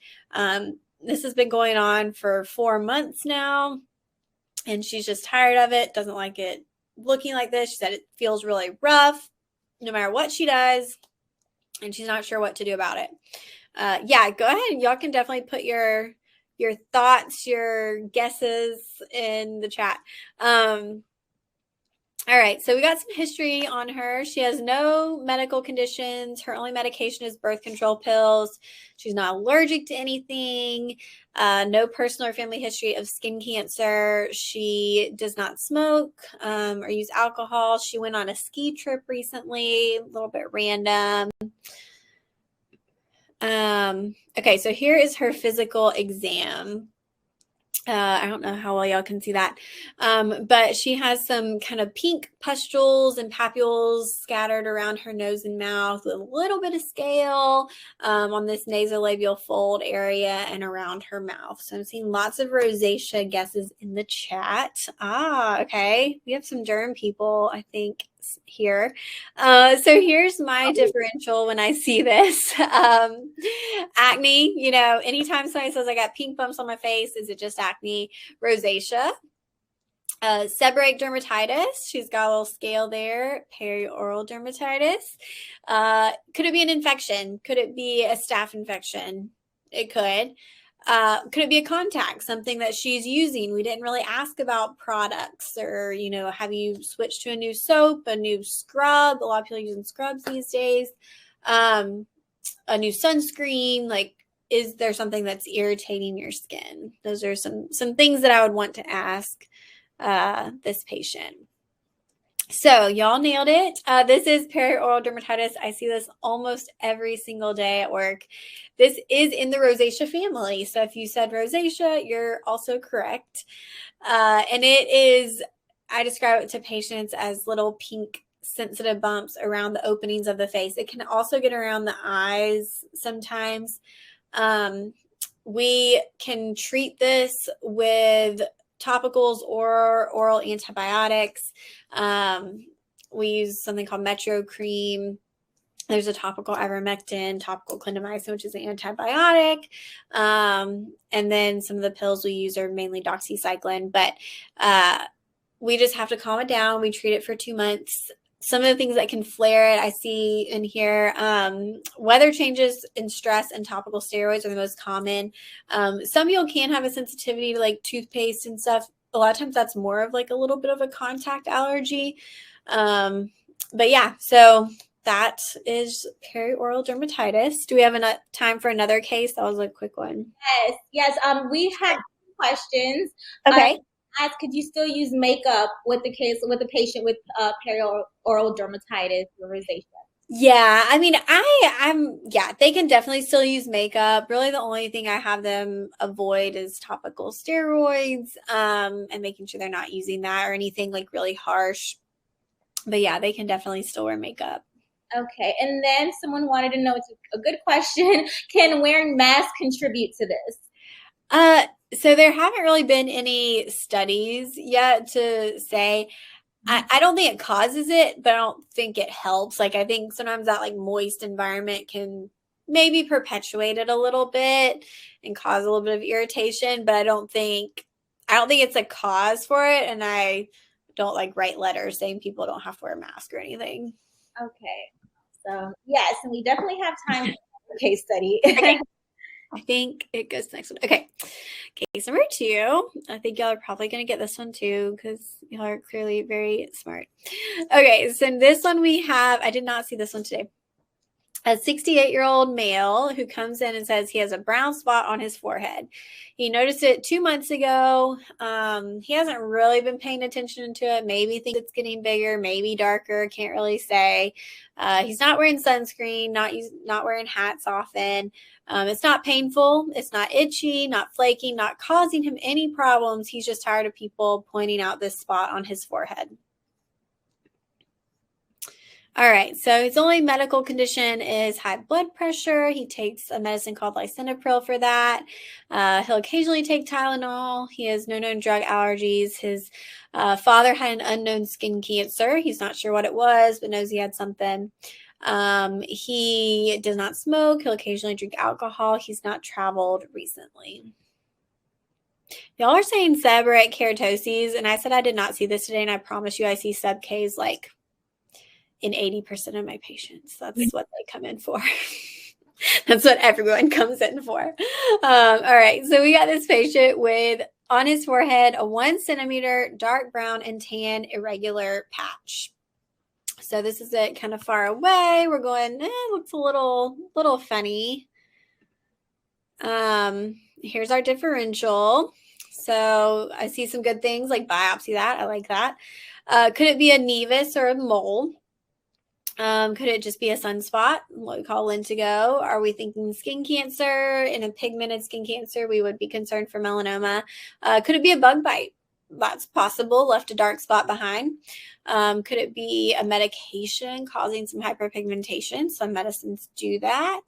This has been going on for 4 months now, and she's just tired of it, doesn't like it looking like this. She said it feels really rough no matter what she does, and she's not sure what to do about it. Yeah, go ahead. Y'all can definitely put your thoughts, your guesses in the chat. All right, so we got some history on her. She has no medical conditions. Her only medication is birth control pills. She's not allergic to anything. No personal or family history of skin cancer. She does not smoke or use alcohol. She went on a ski trip recently, a little bit random. Okay, so here is her physical exam. I don't know how well y'all can see that, but she has some kind of pink pustules and papules scattered around her nose and mouth with a little bit of scale on this nasolabial fold area and around her mouth. So I'm seeing lots of rosacea guesses in the chat. Okay. We have some derm people, I think, here. So here's my differential when I see this. Acne, anytime somebody says I got pink bumps on my face, is it just acne? Rosacea. Seborrheic dermatitis. She's got a little scale there. Perioral dermatitis. Could it be an infection? Could it be a staph infection? It could. Could it be a contact, something that she's using? We didn't really ask about products or, have you switched to a new soap, a new scrub? A lot of people are using scrubs these days. A new sunscreen, like, is there something that's irritating your skin? Those are some things that I would want to ask this patient. So y'all nailed it. This is perioral dermatitis. I see this almost every single day at work. This is in the rosacea family. So if you said rosacea, you're also correct. And it is, I describe it to patients as little pink sensitive bumps around the openings of the face. It can also get around the eyes sometimes. We can treat this with topicals or oral antibiotics. We use something called Metro Cream. There's a topical ivermectin, topical clindamycin, which is an antibiotic. And then some of the pills we use are mainly doxycycline, but we just have to calm it down. We treat it for 2 months. Some of the things that can flare it, I see in here, weather changes and stress and topical steroids are the most common. Some people can have a sensitivity to like toothpaste and stuff. A lot of times that's more of like a little bit of a contact allergy. But yeah, so that is perioral dermatitis. Do we have enough time for another case? That was a quick one. Yes. We have questions. Okay. Ask, could you still use makeup with the patient with perioral dermatitis or rosacea? Yeah, I mean, they can definitely still use makeup. Really, the only thing I have them avoid is topical steroids, and making sure they're not using that or anything like really harsh. But yeah, they can definitely still wear makeup. Okay, and then someone wanted to know, it's a good question, can wearing masks contribute to this? So there haven't really been any studies yet to say. I don't think it causes it, but I don't think it helps. Like, I think sometimes that like moist environment can maybe perpetuate it a little bit and cause a little bit of irritation, but I don't think it's a cause for it. And I don't like write letters saying people don't have to wear a mask or anything. Okay. So yes, and we definitely have time for a case study. Okay. I think it goes to the next one. Okay. Case number 2. I think y'all are probably going to get this one too because y'all are clearly very smart. Okay. So in this one we have, I did not see this one today. A 68-year-old male who comes in and says he has a brown spot on his forehead. He noticed it 2 months ago. He hasn't really been paying attention to it. Maybe thinks it's getting bigger, maybe darker. Can't really say. He's not wearing sunscreen, not wearing hats often. It's not painful. It's not itchy, not flaking, not causing him any problems. He's just tired of people pointing out this spot on his forehead. All right, so his only medical condition is high blood pressure. He takes a medicine called lisinopril for that. He'll occasionally take Tylenol. He has no known drug allergies. His father had an unknown skin cancer. He's not sure what it was, but knows he had something. He does not smoke. He'll occasionally drink alcohol. He's not traveled recently. Y'all are saying seborrheic keratoses, and I said I did not see this today, and I promise you I see sub-Ks like in 80% of my patients. That's what they come in for. That's what everyone comes in for. All right. So we got this patient with on his forehead a 1 centimeter dark brown and tan irregular patch. So this is it kind of far away. We're going, looks a little funny. Here's our differential. So I see some good things like biopsy that. I like that. Could it be a nevus or a mole? Could it just be a sunspot, what we call lentigo? Are we thinking skin cancer? In a pigmented skin cancer, we would be concerned for melanoma. Could it be a bug bite? That's possible, left a dark spot behind. Could it be a medication causing some hyperpigmentation? Some medicines do that.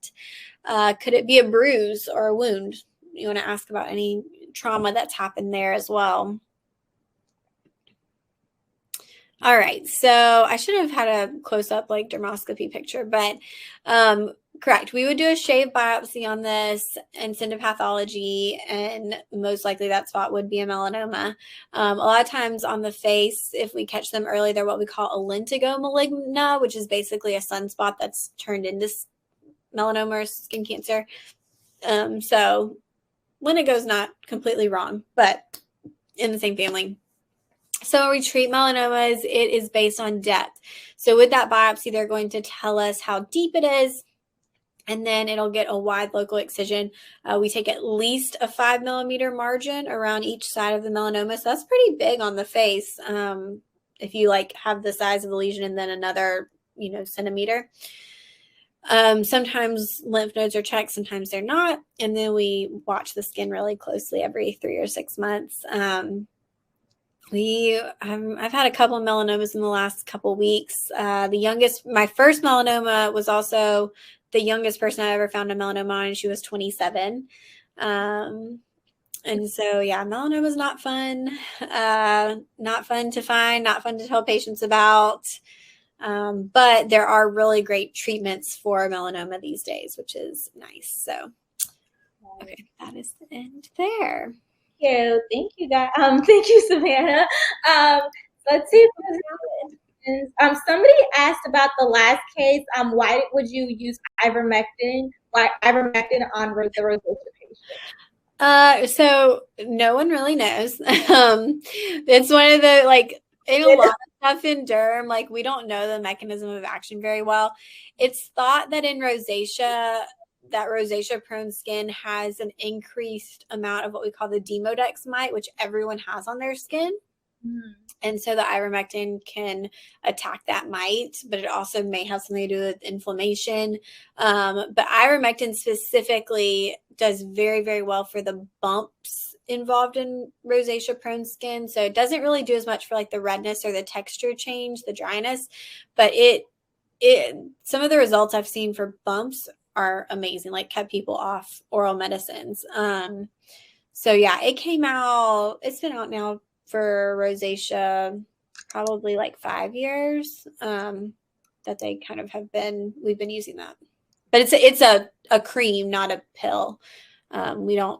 Could it be a bruise or a wound? You want to ask about any trauma that's happened there as well. All right, so I should have had a close-up like dermoscopy picture, but correct. We would do a shave biopsy on this and send to pathology, and most likely that spot would be a melanoma. A lot of times on the face, if we catch them early, they're what we call a lentigo maligna, which is basically a sunspot that's turned into melanoma or skin cancer. So lentigo's not completely wrong, but in the same family. So when we treat melanomas, it is based on depth. So with that biopsy, they're going to tell us how deep it is, and then it'll get a wide local excision. We take at least a 5 millimeter margin around each side of the melanoma. So that's pretty big on the face. If you like have the size of the lesion and then another, centimeter. Sometimes lymph nodes are checked, sometimes they're not. And then we watch the skin really closely every 3 or 6 months. I've had a couple of melanomas in the last couple of weeks. My first melanoma was also the youngest person I ever found a melanoma on, and she was 27. And so, yeah, melanoma is not fun. Not fun to find, not fun to tell patients about. But there are really great treatments for melanoma these days, which is nice. So, okay, that is the end there. Thank you, guys. Thank you, Savanna. Let's see. Somebody asked about the last case. Why would you use ivermectin? Why ivermectin on the rosacea patient? So no one really knows. It's one of the in a lot of stuff in derm, we don't know the mechanism of action very well. It's thought that in rosacea, that rosacea-prone skin has an increased amount of what we call the Demodex mite, which everyone has on their skin. And so the ivermectin can attack that mite, but it also may have something to do with inflammation. But ivermectin specifically does very, very well for the bumps involved in rosacea-prone skin. So it doesn't really do as much for the redness or the texture change, the dryness, but some of the results I've seen for bumps are amazing, kept people off oral medicines. So yeah, it's been out now for rosacea probably 5 years, that they kind of we've been using that. But it's a cream, not a pill. We don't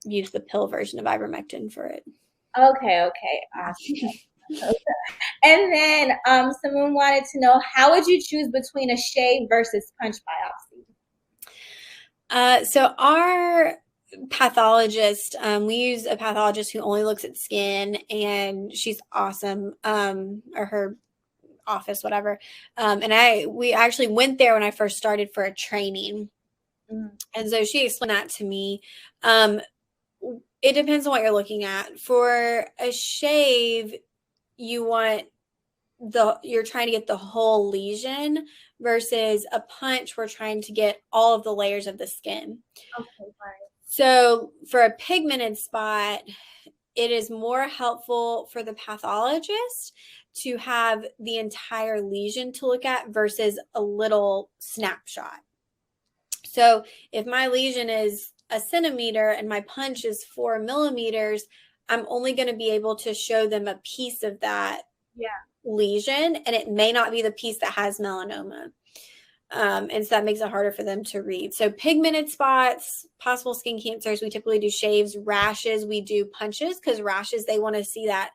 use the pill version of ivermectin for it. Okay, awesome. And then someone wanted to know, how would you choose between a shave versus punch biopsy? So our pathologist, we use a pathologist who only looks at skin, and she's awesome, or her office, whatever. And we actually went there when I first started for a training. And so she explained that to me. It depends on what you're looking at. For a shave, you're trying to get the whole lesion, versus a punch, we're trying to get all of the layers of the skin. Okay, right. So for a pigmented spot, it is more helpful for the pathologist to have the entire lesion to look at versus a little snapshot. So if my lesion is a centimeter and my punch is 4 millimeters, I'm only going to be able to show them a piece of that lesion, and it may not be the piece that has melanoma. And so that makes it harder for them to read. So pigmented spots, possible skin cancers, we typically do shaves. Rashes, we do punches, because rashes, they want to see that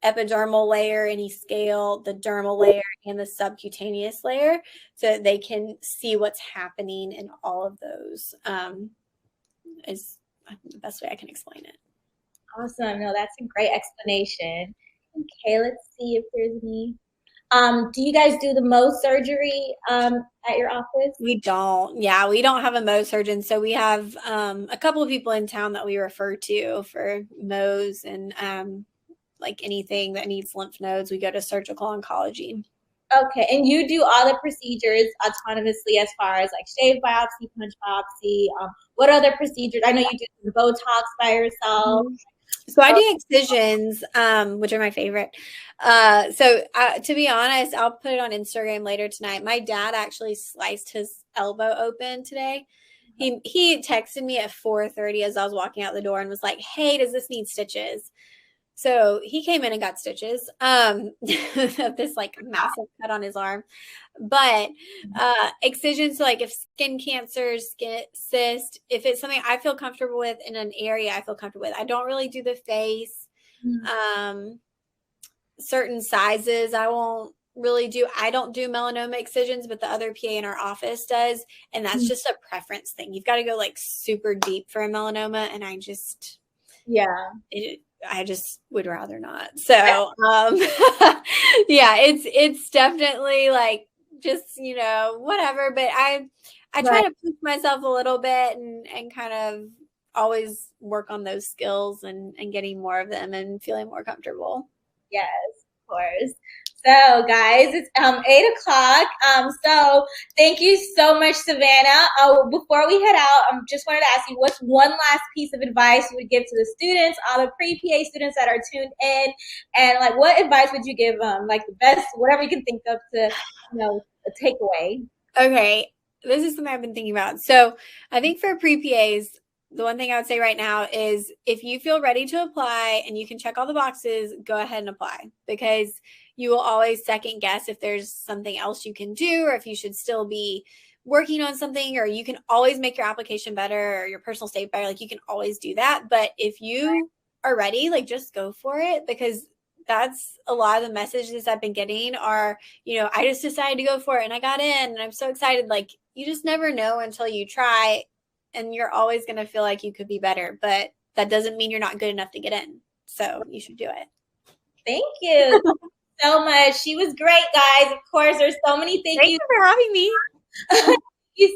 epidermal layer, any scale, the dermal layer, and the subcutaneous layer, so that they can see what's happening in all of those. Is the best way I can explain it. Awesome. No, that's a great explanation. Okay, let's see if there's any. Do you guys do the Mohs surgery at your office? We don't. Yeah, we don't have a Mohs surgeon. So we have a couple of people in town that we refer to for Mohs and like anything that needs lymph nodes. We go to surgical oncology. Okay, and you do all the procedures autonomously as far as like shave biopsy, punch biopsy. What other procedures? I know you do the Botox by yourself. So I do excisions, which are my favorite. To be honest, I'll put it on Instagram later tonight. My dad actually sliced his elbow open today. He texted me at 4:30 as I was walking out the door and was like, "Hey, does this need stitches?" So he came in and got stitches of this like massive cut on his arm. But excisions, like if skin cancers, skin cyst, if it's something I feel comfortable with in an area I feel comfortable with. I don't really do the face. Certain sizes I won't really do. I don't do melanoma excisions, but the other PA in our office does. And that's just a preference thing. You've got to go like super deep for a melanoma. And I just would rather not. So, yeah, it's definitely like just, whatever. But I try to push myself a little bit and kind of always work on those skills and getting more of them and feeling more comfortable. Yes, of course. So, guys, it's 8 o'clock. So thank you so much, Savanna. Before we head out, I just wanted to ask you, what's one last piece of advice you would give to the students, all the pre-PA students that are tuned in, and like, what advice would you give them? Like the best, whatever you can think of to, a takeaway. Okay, this is something I've been thinking about. So I think for pre-PAs, the one thing I would say right now is if you feel ready to apply and you can check all the boxes, go ahead and apply, because you will always second guess if there's something else you can do or if you should still be working on something, or you can always make your application better or your personal state better. Like you can always do that. But if you are ready, like just go for it, because that's a lot of the messages I've been getting are, I just decided to go for it and I got in and I'm so excited. Like you just never know until you try, and you're always going to feel like you could be better, but that doesn't mean you're not good enough to get in. So you should do it. Thank you so much. She was great, guys. Of course, there's so many Thank you for having me. So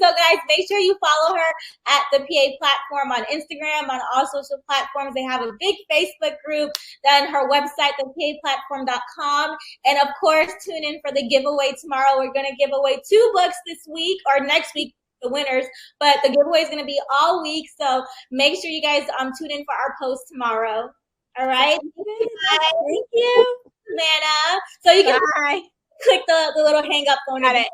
guys, make sure you follow her at the PA platform on Instagram, on all social platforms. They have a big Facebook group, then her website, thepaplatform.com. And of course, tune in for the giveaway tomorrow. We're going to give away 2 books this week, or next week, the winners, but the giveaway is going to be all week. So make sure you guys tune in for our post tomorrow. All right. Thank you, Savannah. So you can click the little hang up on it.